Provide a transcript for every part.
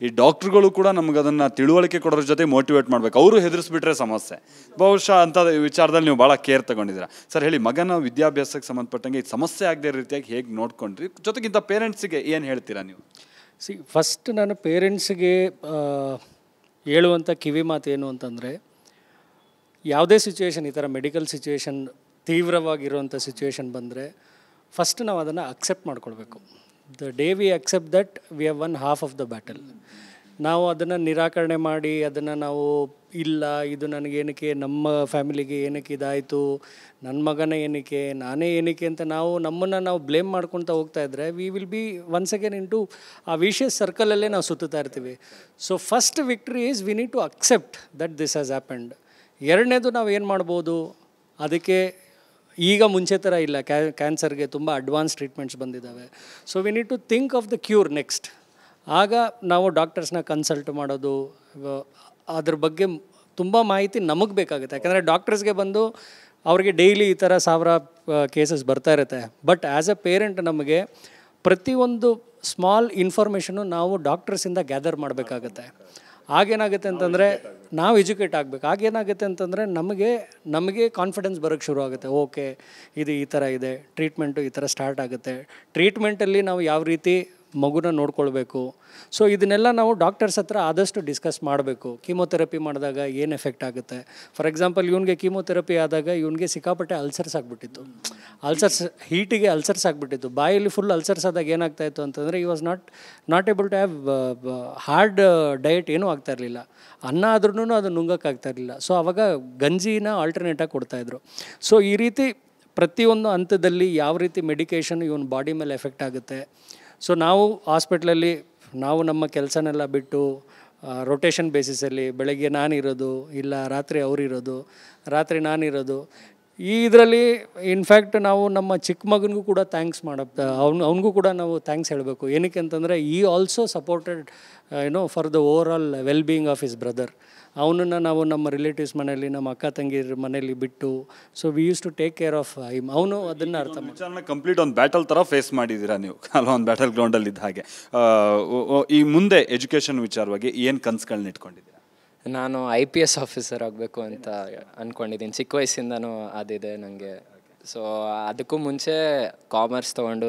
ಈ ಡಾಕ್ಟ್ರುಗಳು ಕೂಡ ನಮ್ಗೆ ಅದನ್ನು ತಿಳುವಳಿಕೆ ಕೊಡೋದ್ರ ಜೊತೆ ಮೋಟಿವೇಟ್ ಮಾಡಬೇಕು. ಅವರು ಹೆದರಿಸ್ಬಿಟ್ರೆ ಸಮಸ್ಯೆ. ಬಹುಶಃ ಅಂಥ ವಿಚಾರದಲ್ಲಿ ನೀವು ಭಾಳ ಕೇರ್ ತೊಗೊಂಡಿದ್ದೀರಾ. ಸರ್ ಹೇಳಿ, ಮಗನ ವಿದ್ಯಾಭ್ಯಾಸಕ್ಕೆ ಸಂಬಂಧಪಟ್ಟಂಗೆ ಇದು ಸಮಸ್ಯೆ ಆಗದೆ ರೀತಿಯಾಗಿ ಹೇಗೆ ನೋಡ್ಕೊಂಡ್ರಿ? ಜೊತೆಗಿಂತ ಪೇರೆಂಟ್ಸಿಗೆ ಏನು ಹೇಳ್ತೀರಾ ನೀವು? ಫಸ್ಟ್ ನಾನು ಪೇರೆಂಟ್ಸಿಗೆ ಹೇಳುವಂಥ ಕಿವಿ ಮಾತು ಏನು ಅಂತಂದರೆ, ಯಾವುದೇ ಸಿಚುವೇಶನ್, ಈ ಥರ ಮೆಡಿಕಲ್ ಸಿಚುವೇಶನ್ ತೀವ್ರವಾಗಿರುವಂಥ ಸಿಚುವೇಶನ್ ಬಂದರೆ ಫಸ್ಟ್ ನಾವು ಅದನ್ನು ಅಕ್ಸೆಪ್ಟ್ ಮಾಡ್ಕೊಳ್ಬೇಕು. The day we accept that we have one half of the battle. ನಾವು ಅದನ್ನು ನಿರಾಕರಣೆ ಮಾಡಿ ಅದನ್ನು ನಾವು ಇಲ್ಲ ಇದು ನನಗೇನಕ್ಕೆ, ನಮ್ಮ ಫ್ಯಾಮಿಲಿಗೆ ಏನಕ್ಕೆ ಇದಾಯಿತು, ನನ್ನ ಮಗನ ಏನಕ್ಕೆ, ನಾನೇ ಏನಕ್ಕೆ ಅಂತ ನಮ್ಮನ್ನು ನಾವು ಬ್ಲೇಮ್ ಮಾಡ್ಕೊಳ್ತಾ ಹೋಗ್ತಾ ಇದ್ದರೆ we will be once again into ಆ ವಿಷಿಯಸ್ ಸರ್ಕಲಲ್ಲೇ ನಾವು ಸುತ್ತುತ್ತಾ ಇರ್ತೀವಿ. So first victory is we need to accept that this has happened. ಎರಡನೇದು ನಾವು ಏನು ಮಾಡ್ಬೋದು, ಅದಕ್ಕೆ ಈಗ ಮುಂಚೆ ಥರ ಇಲ್ಲ, ಕ್ಯಾನ್ಸರ್ಗೆ ತುಂಬ ಅಡ್ವಾನ್ಸ್ ಟ್ರೀಟ್ಮೆಂಟ್ಸ್ ಬಂದಿದ್ದಾವೆ. So we need to think of the cure next. ಆಗ ನಾವು ಡಾಕ್ಟರ್ಸ್ನ ಕನ್ಸಲ್ಟ್ ಮಾಡೋದು, ಅದ್ರ ಬಗ್ಗೆ ತುಂಬ ಮಾಹಿತಿ ನಮಗೆ ಬೇಕಾಗುತ್ತೆ. ಯಾಕಂದರೆ ಡಾಕ್ಟರ್ಸ್ಗೆ ಬಂದು ಅವ್ರಿಗೆ ಡೈಲಿ ಈ ಥರ 1000 ಕೇಸಸ್ ಬರ್ತಾ ಇರುತ್ತೆ. ಬಟ್ ಆ್ಯಸ್ ಎ ಪೇರೆಂಟ್ ನಮಗೆ ಪ್ರತಿಯೊಂದು ಸ್ಮಾಲ್ ಇನ್ಫಾರ್ಮೇಷನ್ನು ನಾವು ಡಾಕ್ಟರ್ಸಿಂದ ಗ್ಯಾದರ್ ಮಾಡಬೇಕಾಗತ್ತೆ. ಆಗೇನಾಗುತ್ತೆ ಅಂತಂದರೆ ನಾವು ಎಜುಕೇಟ್ ಆಗಬೇಕು. ಆಗೇನಾಗುತ್ತೆ ಅಂತಂದರೆ ನಮಗೆ ಕಾನ್ಫಿಡೆನ್ಸ್ ಬರೋಕ್ಕೆ ಶುರು ಆಗುತ್ತೆ. ಓಕೆ, ಇದು ಈ ಥರ ಇದೆ, ಟ್ರೀಟ್ಮೆಂಟು ಈ ಥರ ಸ್ಟಾರ್ಟ್ ಆಗುತ್ತೆ, ಟ್ರೀಟ್ಮೆಂಟಲ್ಲಿ ನಾವು ಯಾವ ರೀತಿ ಮಗುನ ನೋಡ್ಕೊಳ್ಬೇಕು. ಸೊ ಇದನ್ನೆಲ್ಲ ನಾವು ಡಾಕ್ಟರ್ಸ್ ಹತ್ರ ಆದಷ್ಟು ಡಿಸ್ಕಸ್ ಮಾಡಬೇಕು. ಕೀಮೋಥೆರಪಿ ಮಾಡಿದಾಗ ಏನು ಎಫೆಕ್ಟ್ ಆಗುತ್ತೆ. ಫಾರ್ ಎಕ್ಸಾಂಪಲ್ ಇವನಿಗೆ ಕೀಮೋಥೆರಪಿ ಆದಾಗ ಇವನಿಗೆ ಸಿಕ್ಕಾಪಟ್ಟೆ ಅಲ್ಸರ್ಸ್ ಆಗಿಬಿಟ್ಟಿತ್ತು. ಹೀಟಿಗೆ ಅಲ್ಸರ್ಸ್ ಆಗಿಬಿಟ್ಟಿತ್ತು. ಬಾಯಲ್ಲಿ ಫುಲ್ ಅಲ್ಸರ್ಸ್ ಆದಾಗ ಏನಾಗ್ತಾಯಿತ್ತು ಅಂತಂದರೆ ಈ was not able to have hard diet ಏನೂ ಆಗ್ತಾಯಿರಲಿಲ್ಲ. ಅನ್ನ ಆದ್ರೂ ಅದು ನುಂಗೋಕ್ಕಾಗ್ತಾಯಿರಲಿಲ್ಲ. ಸೊ ಆವಾಗ ಗಂಜಿನ ಆಲ್ಟರ್ನೇಟಾಗಿ ಕೊಡ್ತಾಯಿದ್ರು. ಸೊ ಈ ರೀತಿ ಪ್ರತಿಯೊಂದು ಹಂತದಲ್ಲಿ ಯಾವ ರೀತಿ ಮೆಡಿಕೇಷನ್ ಇವನ ಬಾಡಿ ಮೇಲೆ ಎಫೆಕ್ಟ್ ಆಗುತ್ತೆ. ಸೊ ನಾವು ಹಾಸ್ಪಿಟ್ಲಲ್ಲಿ ನಮ್ಮ ಕೆಲಸನೆಲ್ಲ ಬಿಟ್ಟು ರೊಟೇಷನ್ ಬೇಸಿಸಲ್ಲಿ ಬೆಳಗ್ಗೆ ನಾನಿರೋದು, ಇಲ್ಲ ರಾತ್ರಿ ಅವರಿರೋದು, ರಾತ್ರಿ ನಾನಿರೋದು. ಇದರಲ್ಲಿ ಇನ್ಫ್ಯಾಕ್ಟ್ ನಾವು ನಮ್ಮ ಚಿಕ್ಕ ಮಗನಿಗೂ ಕೂಡ ಥ್ಯಾಂಕ್ಸ್ ಅವನಿಗೂ ಕೂಡ ನಾವು ಥ್ಯಾಂಕ್ಸ್ ಹೇಳಬೇಕು. ಏನಕ್ಕೆ ಅಂತಂದರೆ ಈ also supported for the over all well being of his brother. ಅವನನ್ನು ನಾವು ನಮ್ಮ ರಿಲೇಟಿವ್ಸ್ ಮನೆಯಲ್ಲಿ, ನಮ್ಮ ಅಕ್ಕ ತಂಗಿರ ಮನೆಯಲ್ಲಿ ಬಿಟ್ಟು, so we used to take care of him. ಅವನು ಅದನ್ನು ಅರ್ಥ ಮಾಡಿ ಕಂಪ್ಲೀಟ್ ಒಂದು ಬ್ಯಾಟಲ್ ಥರ ಫೇಸ್ ಮಾಡಿದ್ದೀರಾ ನೀವು, ಒಂದು ಬ್ಯಾಟಲ್ ಗ್ರೌಂಡಲ್ಲಿ ಇದ್ದ ಹಾಗೆ. ಈ ಮುಂದೆ ಎಜುಕೇಷನ್ ವಿಚಾರವಾಗಿ ಏನು ಕನಸುಗಳನ್ನ ಇಟ್ಕೊಂಡಿದ್ದೀರಾ? ನಾನು IPS ಆಫೀಸರ್ ಆಗಬೇಕು ಅಂತ ಅಂದ್ಕೊಂಡಿದ್ದೀನಿ. ಚಿಕ್ಕ ವಯಸ್ಸಿಂದನೂ ಅದಿದೆ ನನಗೆ. ಸೊ ಅದಕ್ಕೂ ಮುಂಚೆ ಕಾಮರ್ಸ್ ತೊಗೊಂಡು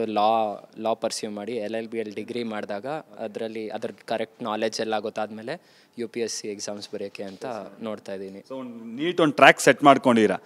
ಲಾ ಪರ್ಸ್ಯೂ ಮಾಡಿ LLBಯಲ್ಲಿ ಡಿಗ್ರಿ ಮಾಡಿದಾಗ ಅದ್ರ ಕರೆಕ್ಟ್ ನಾಲೆಜ್ ಎಲ್ಲ ಗೊತ್ತಾದಮೇಲೆ UPSC ಎಕ್ಸಾಮ್ಸ್ ಬರೆಯೋಕ್ಕೆ ಅಂತ ನೋಡ್ತಾ ಇದ್ದೀನಿ. ಸೊ ನೀಟ್ ಒಂದು ಟ್ರ್ಯಾಕ್ ಸೆಟ್ ಮಾಡ್ಕೊಂಡಿರಾ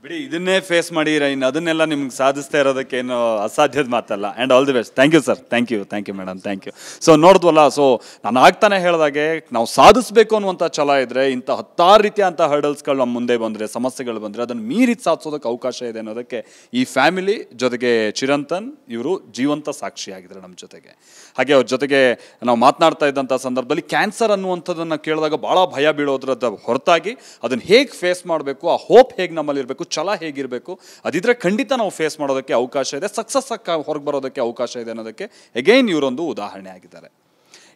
ಬಿಡಿ, ಇದನ್ನೇ ಫೇಸ್ ಮಾಡಿರ, ಇನ್ನು ಅದನ್ನೆಲ್ಲ ನಿಮ್ಗೆ ಸಾಧಿಸ್ತಾ ಇರೋದಕ್ಕೆ ಏನು ಅಸಾಧ್ಯದ ಮಾತಲ್ಲ. And all the best. Thank you sir. Thank you madam, thank you. So ನೋಡಿದ್ವಲ್ಲ, ಸೊ ನಾನು ಆಗ್ತಾನೆ ಹೇಳಿದಾಗೆ ನಾವು ಸಾಧಿಸಬೇಕು ಅನ್ನುವಂಥ ಛಲ ಇದ್ದರೆ ಇಂಥ 10 ರೀತಿಯಂಥ ಹರ್ಡಲ್ಸ್ಗಳು ನಮ್ಮ ಮುಂದೆ ಬಂದರೆ, ಸಮಸ್ಯೆಗಳು ಬಂದರೆ ಅದನ್ನು ಮೀರಿ ಸಾಧಿಸೋದಕ್ಕೆ ಅವಕಾಶ ಇದೆ ಅನ್ನೋದಕ್ಕೆ ಈ ಫ್ಯಾಮಿಲಿ ಜೊತೆಗೆ ಚಿರಂತನ್ ಇವರು ಜೀವಂತ ಸಾಕ್ಷಿಯಾಗಿದ್ದಾರೆ ನಮ್ಮ ಜೊತೆಗೆ. ಹಾಗೆ ಅವ್ರ ಜೊತೆಗೆ ನಾವು ಮಾತನಾಡ್ತಾ ಇದ್ದಂಥ ಸಂದರ್ಭದಲ್ಲಿ ಕ್ಯಾನ್ಸರ್ ಅನ್ನುವಂಥದ್ದನ್ನು ಕೇಳಿದಾಗ ಭಾಳ ಭಯ ಬೀಳೋದ್ರದ ಹೊರತಾಗಿ ಅದನ್ನು ಹೇಗೆ ಫೇಸ್ ಮಾಡಬೇಕು, ಆ ಹೋಪ್ ಹೇಗೆ ನಮ್ಮಲ್ಲಿರಬೇಕು, ಛಲ ಹೇಗಿರಬೇಕು, ಅದಿದ್ರೆ ಖಂಡಿತ ನಾವು ಫೇಸ್ ಮಾಡೋದಕ್ಕೆ ಅವಕಾಶ ಇದೆ, ಸಕ್ಸಸ್ ಹೊರಗೆ ಬರೋದಕ್ಕೆ ಅವಕಾಶ ಇದೆ ಅನ್ನೋದಕ್ಕೆ ಎಗೈನ್ ಇವರೊಂದು ಉದಾಹರಣೆ ಆಗಿದ್ದಾರೆ.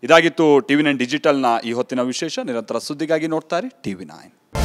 ಇದಾಗಿತ್ತು TV9 ಡಿಜಿಟಲ್ನ ಈ ಹೊತ್ತಿನ ವಿಶೇಷ. ನಿರಂತರ ಸುದ್ದಿಗಾಗಿ ನೋಡ್ತಾರೆ TV9.